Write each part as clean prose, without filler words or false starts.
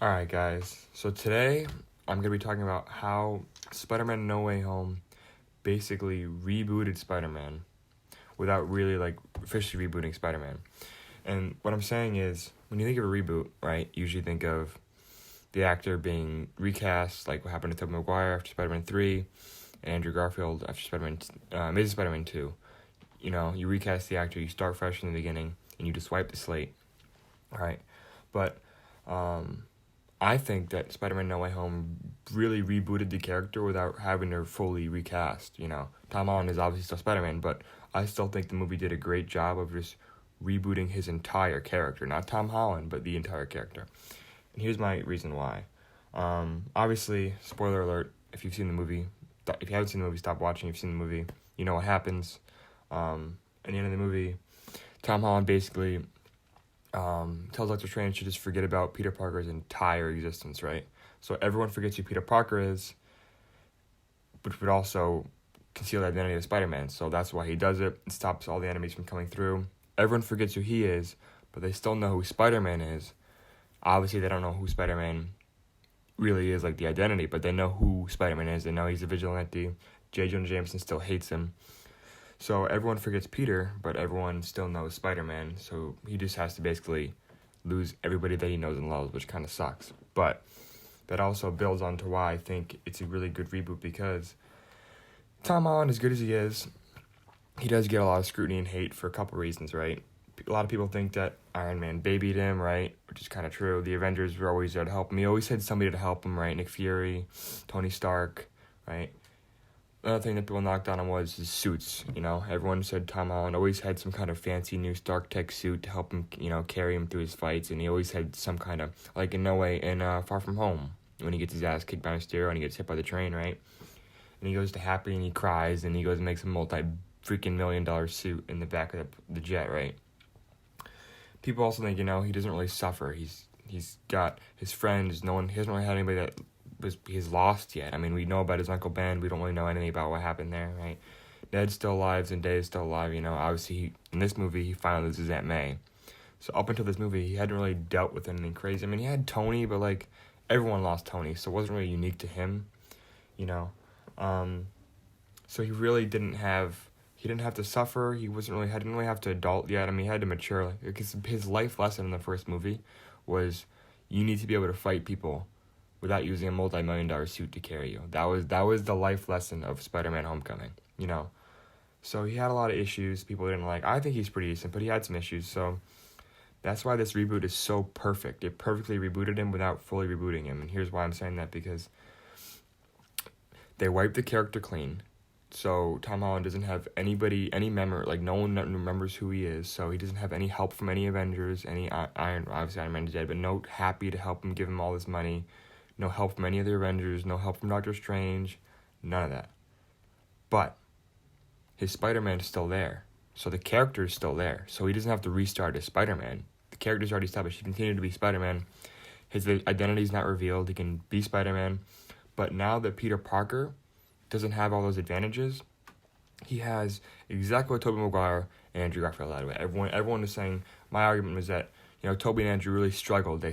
Alright, guys. So today, I'm going to be talking about how Spider-Man No Way Home basically rebooted Spider-Man without really, officially rebooting Spider-Man. And what I'm saying is, when you think of a reboot, right, you usually think of the actor being recast, like what happened to Tobey Maguire after Spider-Man 3, and Andrew Garfield after Amazing Spider-Man 2. You know, you recast the actor, you start fresh in the beginning, and you just wipe the slate, right? But, I think that Spider-Man No Way Home really rebooted the character without having to fully recast, Tom Holland is obviously still Spider-Man, but I still think the movie did a great job of just rebooting his entire character. Not Tom Holland, but the entire character. And here's my reason why. Obviously, spoiler alert, if you've seen the movie, if you haven't seen the movie, stop watching. If you've seen the movie, you know what happens. At the end of the movie, Tom Holland basically tells Doctor Strange to just forget about Peter Parker's entire existence, right? So everyone forgets who Peter Parker is, which would also conceal the identity of Spider-Man. So that's why he does it. It stops all the enemies from coming through. Everyone forgets who he is, but they still know who Spider-Man is. Obviously, they don't know who Spider-Man really is, like the identity, but they know who Spider-Man is. They know he's a vigilante. J. Jonah Jameson still hates him. So everyone forgets Peter, but everyone still knows Spider-Man, so he just has to basically lose everybody that he knows and loves, which kind of sucks. But that also builds on to why I think it's a really good reboot, because Tom Holland, as good as he is, he does get a lot of scrutiny and hate for a couple reasons, right? A lot of people think that Iron Man babied him, right? Which is kind of true. The Avengers were always there to help him. He always had somebody to help him, right? Nick Fury, Tony Stark, right? Another thing that people knocked on him was his suits, Everyone said Tom Holland always had some kind of fancy new Stark Tech suit to help him, carry him through his fights, and he always had some kind of, like in Far From Home, when he gets his ass kicked by Mysterio and he gets hit by the train, right? And he goes to Happy and he cries, and he goes and makes a multi-freaking $1,000,000 suit in the back of the jet, right? People also think, he doesn't really suffer. He's got his friends, he hasn't really had anybody that he's lost yet. I mean, we know about his Uncle Ben. We don't really know anything about what happened there, right? Ned's still alive, Zendaya's still alive, Obviously, in this movie, he finally loses Aunt May. So up until this movie, he hadn't really dealt with anything crazy. I mean, he had Tony, but, everyone lost Tony, so it wasn't really unique to him, So he really didn't have to suffer. He didn't really have to adult yet. I mean, he had to mature. Because his life lesson in the first movie was you need to be able to fight people without using a multi-million-dollar suit to carry you. That was the life lesson of Spider-Man Homecoming, So he had a lot of issues people didn't like. I think he's pretty decent, but he had some issues. So that's why this reboot is so perfect. It perfectly rebooted him without fully rebooting him. And here's why I'm saying that, because they wiped the character clean. So Tom Holland doesn't have any memory, no one remembers who he is. So he doesn't have any help from any Avengers, obviously Iron Man is dead, but no Happy to help him, give him all this money. No help from any of the Avengers, no help from Doctor Strange, none of that. But his Spider-Man is still there, so the character is still there, so he doesn't have to restart as Spider-Man. The character's already established. He continued to be Spider-Man. His identity is not revealed. He can be Spider-Man. But now that Peter Parker doesn't have all those advantages, he has exactly what Tobey Maguire and Andrew Garfield had. Everyone is saying, my argument was that Tobey and Andrew really struggled.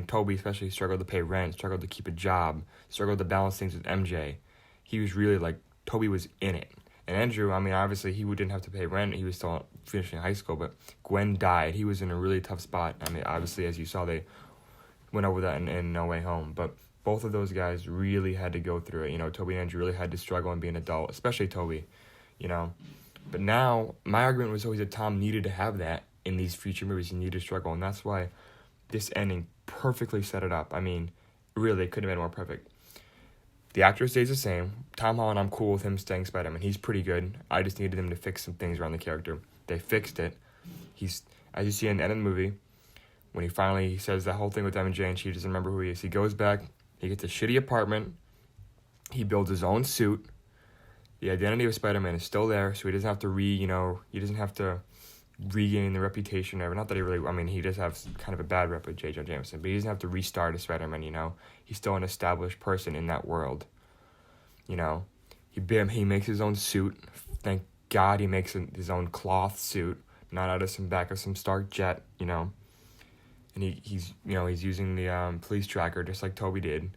Tobey especially struggled to pay rent, struggled to keep a job, struggled to balance things with MJ. He was really Tobey was in it. And Andrew, obviously he didn't have to pay rent. He was still finishing high school, but Gwen died. He was in a really tough spot. Obviously, as you saw, they went over that in No Way Home. But both of those guys really had to go through it. Tobey and Andrew really had to struggle and be an adult, especially Tobey, But now, my argument was always that Tom needed to have that in these future movies. He needed to struggle, and that's why this ending perfectly set it up. Really, it couldn't have been more perfect. The actor stays the same. Tom Holland, I'm cool with him staying Spider-Man. He's pretty good. I just needed him to fix some things around the character. They fixed it. He's, as you see in the end of the movie, when he finally says that whole thing with MJ and she doesn't remember who he is, he goes back, he gets a shitty apartment, he builds his own suit. The identity of Spider-Man is still there, so he doesn't have to he doesn't have to regain the reputation ever. Not that he really, he does have kind of a bad rep with J. Jonah Jameson, but he doesn't have to restart as Spider-Man, He's still an established person in that world, He makes his own suit. Thank God he makes his own cloth suit, not out of some back of some Stark jet, and he's using the police tracker just like Toby did.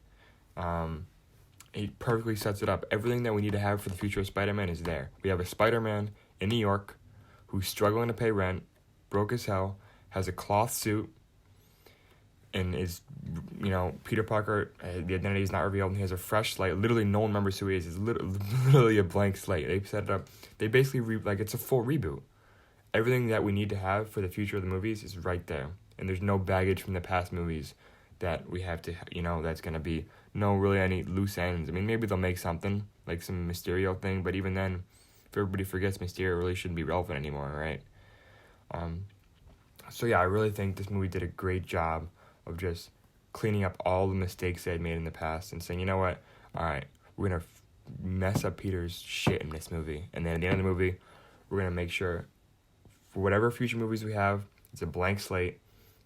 He perfectly sets it up. Everything that we need to have for the future of Spider-Man is there. We have a Spider-Man in New York who's struggling to pay rent, broke as hell, has a cloth suit, and is, Peter Parker, the identity is not revealed, and he has a fresh slate. Literally, no one remembers who he is. It's literally a blank slate. They set it up. They basically, it's a full reboot. Everything that we need to have for the future of the movies is right there. And there's no baggage from the past movies that we have to, that's going to be no really any loose ends. I mean, maybe they'll make something, like some Mysterio thing, but even then, if everybody forgets, Mysterio really shouldn't be relevant anymore, right? So yeah, I really think this movie did a great job of just cleaning up all the mistakes they had made in the past and saying, you know what, all right, we're going to mess up Peter's shit in this movie. And then at the end of the movie, we're going to make sure for whatever future movies we have, it's a blank slate,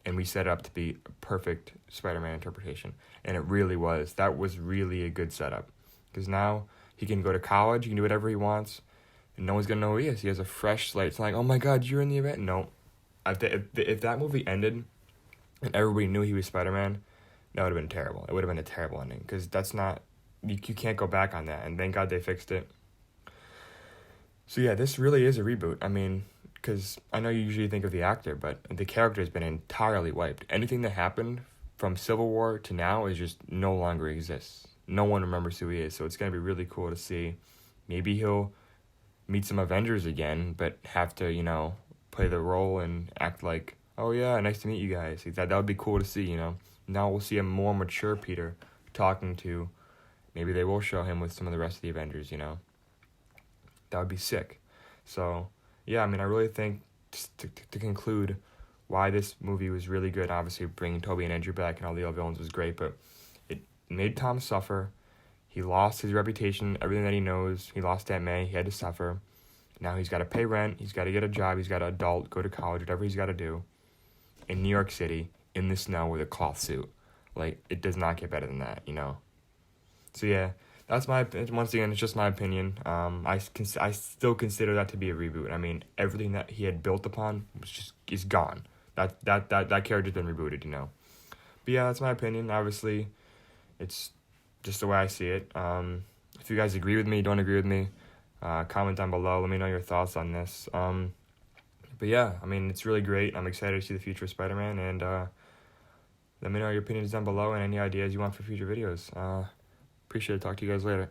and we set it up to be a perfect Spider-Man interpretation. And it really was. That was really a good setup. Because now he can go to college, he can do whatever he wants, and no one's going to know who he is. He has a fresh slate. It's not like, oh my God, you're in the event? No. If that movie ended and everybody knew he was Spider-Man, that would have been terrible. It would have been a terrible ending. Because that's not... You can't go back on that. And thank God they fixed it. So yeah, this really is a reboot. I mean... Because I know you usually think of the actor, but the character has been entirely wiped. Anything that happened from Civil War to now is just no longer exists. No one remembers who he is, so it's going to be really cool to see. Maybe he'll meet some Avengers again, but have to, play the role and act like, oh yeah, nice to meet you guys. That would be cool to see, Now we'll see a more mature Peter talking to, maybe they will show him with some of the rest of the Avengers, That would be sick. So... yeah, I mean, I really think, to conclude, why this movie was really good. Obviously, bringing Toby and Andrew back and all the other villains was great, but it made Tom suffer. He lost his reputation, everything that he knows. He lost Aunt May. He had to suffer. Now he's got to pay rent. He's got to get a job. He's got to adult, go to college, whatever he's got to do. In New York City, in the snow with a cloth suit. Like, it does not get better than that, So, yeah. That's once again, it's just my opinion. I still consider that to be a reboot. I mean, everything that he had built upon is gone. That character's been rebooted, But yeah, that's my opinion. Obviously, it's just the way I see it. If you guys agree with me, don't agree with me, comment down below. Let me know your thoughts on this. But yeah, I mean, it's really great. I'm excited to see the future of Spider-Man, and let me know your opinions down below and any ideas you want for future videos. Appreciate it. Talk to you guys later.